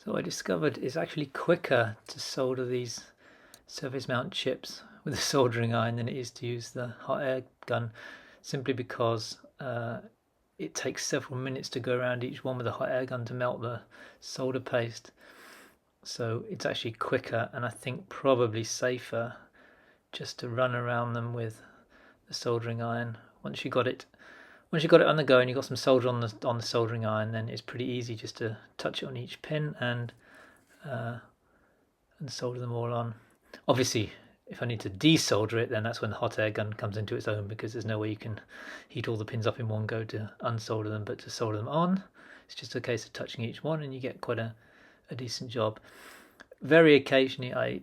So I discovered it's actually quicker to solder these surface mount chips with a soldering iron than it is to use the hot air gun, simply because it takes several minutes to go around each one with a hot air gun to melt the solder paste. So it's actually quicker, and I think probably safer just to run around them with the soldering iron. Once you got it on the go and you got some solder on the soldering iron, then it's pretty easy just to touch it on each pin and solder them all on. Obviously, if I need to desolder it, then that's when the hot air gun comes into its own, because there's no way you can heat all the pins up in one go to unsolder them. But to solder them on, it's just a case of touching each one and you get quite a decent job. Very occasionally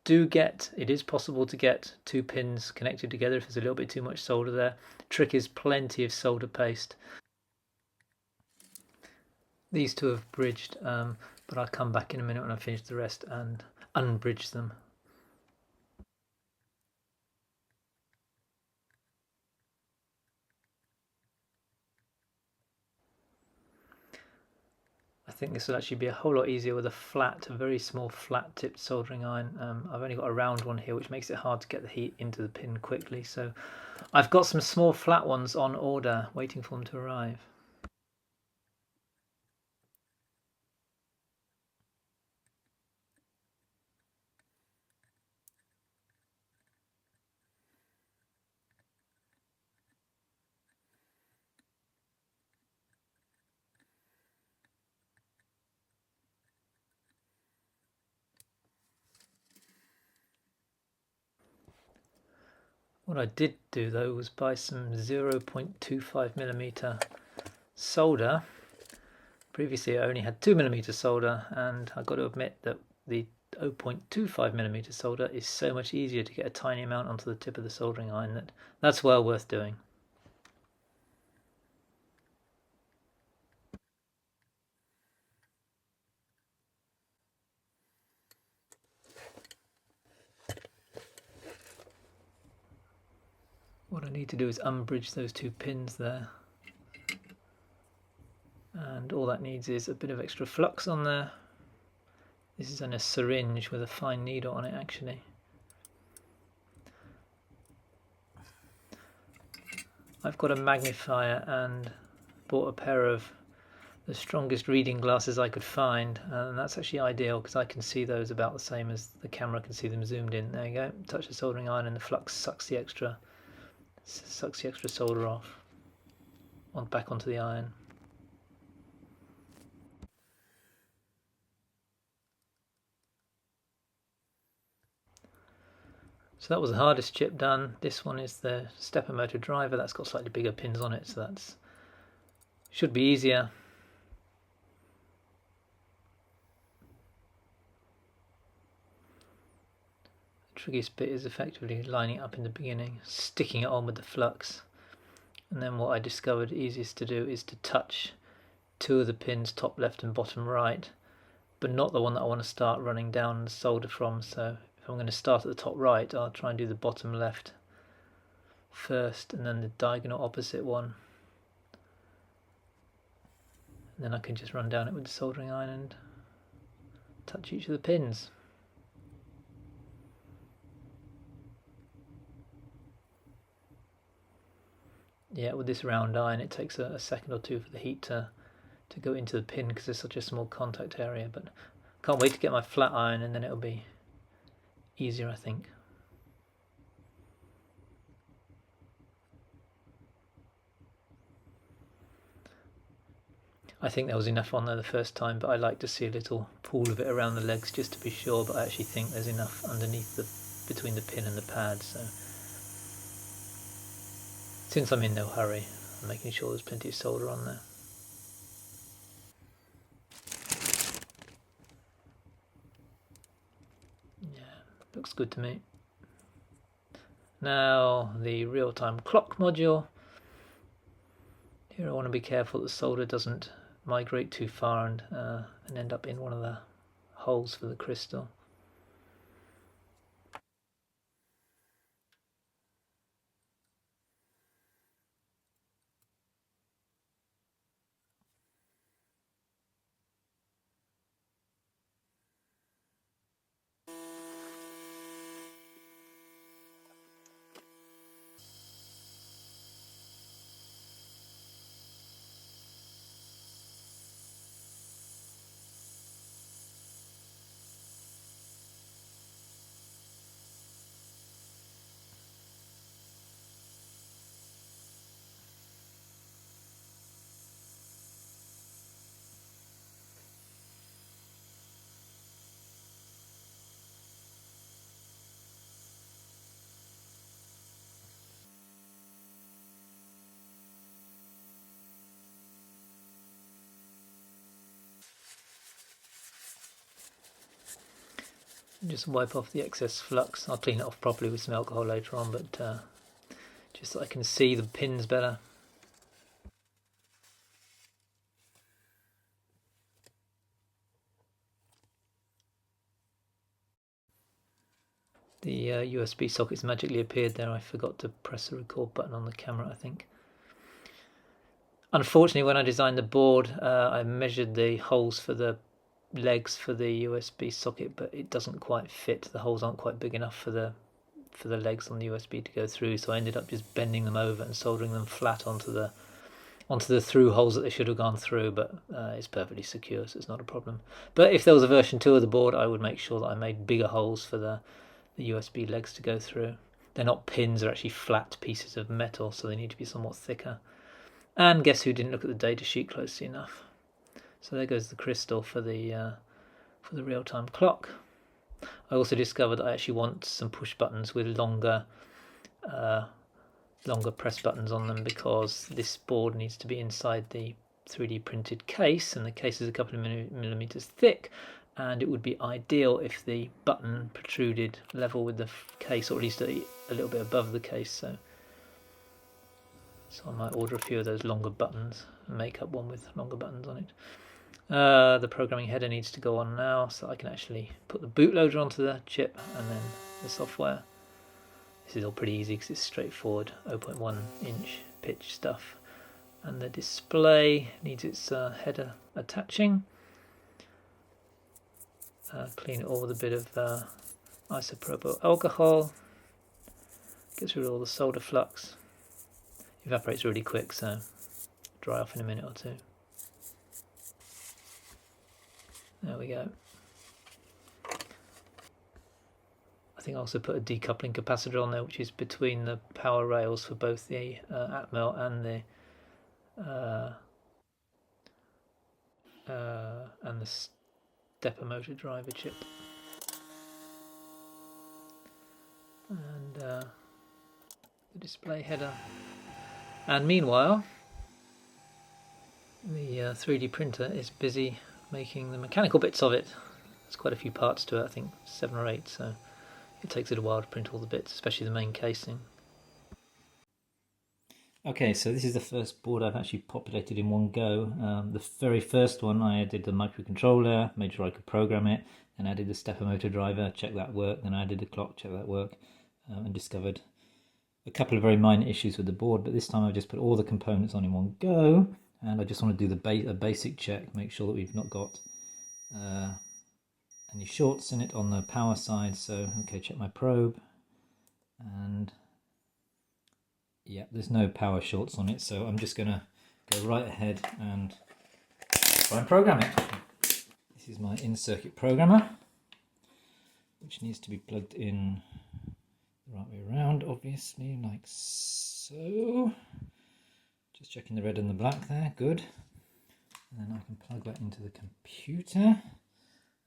it is possible to get two pins connected together if there's a little bit too much solder there. Trick is plenty of solder paste. These two have bridged, but I'll come back in a minute when I finish the rest and unbridge them. I think this will actually be a whole lot easier with a very small flat tipped soldering iron. I've only got a round one here, which makes it hard to get the heat into the pin quickly. So I've got some small flat ones on order, waiting for them to arrive. What I did do though was buy some 0.25mm solder. Previously I only had 2mm solder, and I've got to admit that the 0.25mm solder is so much easier to get a tiny amount onto the tip of the soldering iron that's well worth doing. What I need to do is unbridge those two pins there, and all that needs is a bit of extra flux on there. This is on a syringe with a fine needle on it actually. I've got a magnifier and bought a pair of the strongest reading glasses I could find, and that's actually ideal because I can see those about the same as the camera can see them zoomed in. There you go, touch the soldering iron and the flux sucks the extra solder off back onto the iron. So that was the hardest chip done. This one is the stepper motor driver. That's got slightly bigger pins on it, so that should be easier. The trickiest bit is effectively lining it up in the beginning, sticking it on with the flux, and then what I discovered easiest to do is to touch two of the pins, top left and bottom right, but not the one that I want to start running down the solder from. So if I'm going to start at the top right, I'll try and do the bottom left first and then the diagonal opposite one, and then I can just run down it with the soldering iron and touch each of the pins. Yeah, with this round iron it takes a second or two for the heat to go into the pin because there's such a small contact area, but can't wait to get my flat iron and then it'll be easier, I think. I think there was enough on there the first time, but I like to see a little pool of it around the legs just to be sure, but I actually think there's enough underneath between the pin and the pad, so since I'm in no hurry, I'm making sure there's plenty of solder on there. Yeah, looks good to me. Now the real-time clock module. Here I want to be careful that the solder doesn't migrate too far and end up in one of the holes for the crystal. Just wipe off the excess flux. I'll clean it off properly with some alcohol later on, but just so I can see the pins better. The USB sockets magically appeared there. I forgot to press the record button on the camera, I think. Unfortunately, when I designed the board, I measured the holes for the legs for the USB socket, but it doesn't quite fit. The holes aren't quite big enough for the legs on the USB to go through, so I ended up just bending them over and soldering them flat onto the through holes that they should have gone through, but it's perfectly secure, so it's not a problem. But if there was a version 2 of the board, I would make sure that I made bigger holes for the USB legs to go through. They're not pins, they're actually flat pieces of metal, so they need to be somewhat thicker. And guess who didn't look at the data sheet closely enough? So there goes the crystal for the real-time clock. I also discovered I actually want some push buttons with longer press buttons on them, because this board needs to be inside the 3D printed case, and the case is a couple of millimeters thick, and it would be ideal if the button protruded level with the case, or at least a little bit above the case. So I might order a few of those longer buttons and make up one with longer buttons on it. The programming header needs to go on now, so I can actually put the bootloader onto the chip and then the software. This is all pretty easy because it's straightforward 0.1 inch pitch stuff. And the display needs its header attaching. Clean it all with a bit of isopropyl alcohol. Gets rid of all the solder flux. Evaporates really quick, so dry off in a minute or two. There we go. I think I also put a decoupling capacitor on there, which is between the power rails for both the Atmel and the stepper motor driver chip. And the display header. And meanwhile, the 3D printer is busy making the mechanical bits of it. There's quite a few parts to it, I think 7 or 8, so it takes it a while to print all the bits, especially the main casing. Okay, so this is the first board I've actually populated in one go. The very first one, I did the microcontroller, made sure I could program it, and I did the stepper motor driver, check that worked, then I did the clock, check that worked, and discovered a couple of very minor issues with the board, but this time I've just put all the components on in one go, and I just want to do a basic check, make sure that we've not got any shorts in it on the power side. So okay, check my probe, and yeah, there's no power shorts on it, so I'm just going to go right ahead and try and program it. This is my in-circuit programmer, which needs to be plugged in the right way around, obviously, like so. Just checking the red and the black there, good. And then I can plug that into the computer,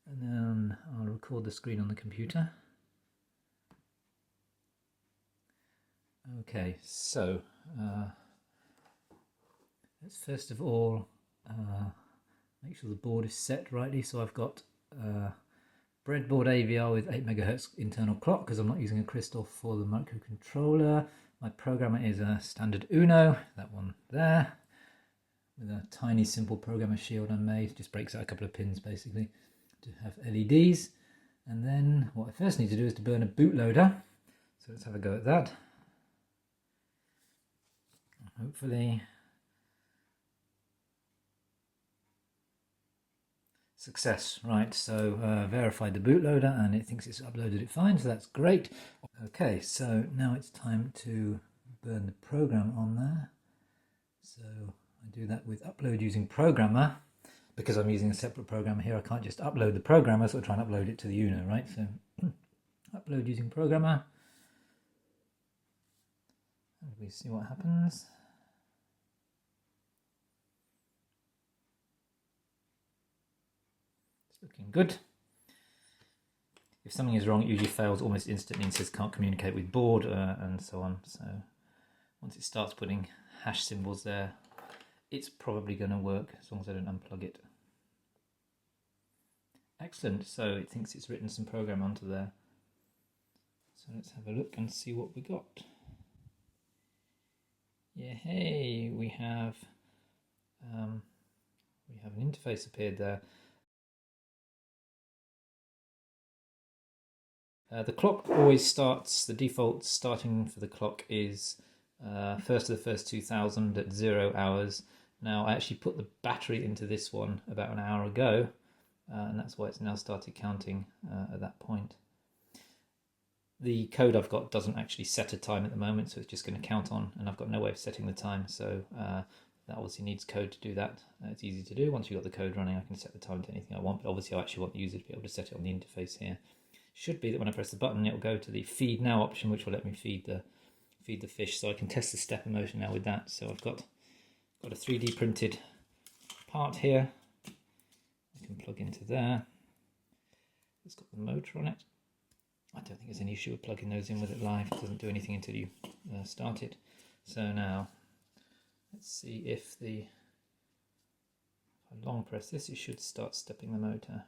and then I'll record the screen on the computer. Okay, so let's first of all make sure the board is set rightly. So I've got breadboard AVR with 8 MHz internal clock, because I'm not using a crystal for the microcontroller. My programmer is a standard Uno, that one there, with a tiny simple programmer shield I made. Just breaks out a couple of pins basically to have LEDs. And then what I first need to do is to burn a bootloader. So let's have a go at that. Hopefully success. Right, so verified the bootloader and it thinks it's uploaded it fine, so that's great. Okay, so now it's time to burn the program on there. So I do that with upload using programmer. Because I'm using a separate programmer here, I can't just upload the programmer, so I try and upload it to the Uno, right? So upload using programmer. And we see what happens. It's looking good. If something is wrong, it usually fails almost instantly and says can't communicate with board and so on. So once it starts putting hash symbols there, it's probably going to work as long as I don't unplug it. Excellent, so it thinks it's written some program onto there. So let's have a look and see what we got. Yeah, hey, we have an interface appeared there. The clock always starts, the default starting for the clock is first of the first 2000 at 0 hours. Now I actually put the battery into this one about an hour ago, and that's why it's now started counting at that point. The code I've got doesn't actually set a time at the moment, so it's just going to count on, and I've got no way of setting the time, so that obviously needs code to do that. It's easy to do. Once you've got the code running, I can set the time to anything I want, but obviously I actually want the user to be able to set it on the interface here. Should be that when I press the button, it'll go to the feed now option, which will let me feed the fish, so I can test the stepper motion now with that. So I've got a 3D printed part here. I can plug into there. It's got the motor on it. I don't think there's any issue with plugging those in with it live. It doesn't do anything until you start it. So now, let's see if I long press this, it should start stepping the motor.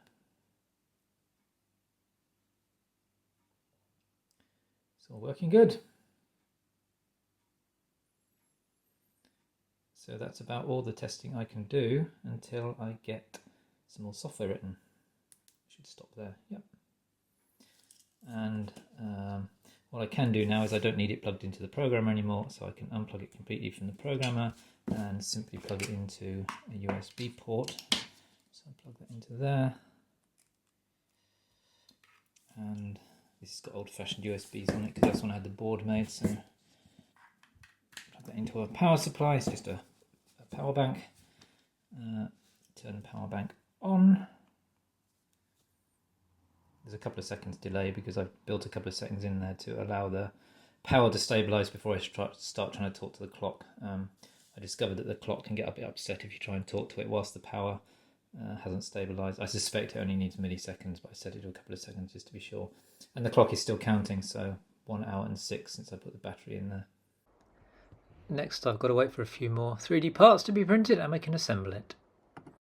It's all working good. So that's about all the testing I can do until I get some more software written. Should stop there, yep. And what I can do now is I don't need it plugged into the programmer anymore, so I can unplug it completely from the programmer and simply plug it into a USB port. So I plug that into there. And this has got old-fashioned USBs on it because that's when I had the board made, so plug that into a power supply. It's just a power bank. Turn the power bank on. There's a couple of seconds delay because I've built a couple of settings in there to allow the power to stabilize before I start trying to talk to the clock. I discovered that the clock can get a bit upset if you try and talk to it whilst the power hasn't stabilized. I suspect it only needs milliseconds, but I set it to a couple of seconds just to be sure. And the clock is still counting, so 1 hour and 6 since I put the battery in there. Next, I've got to wait for a few more 3D parts to be printed and we can assemble it.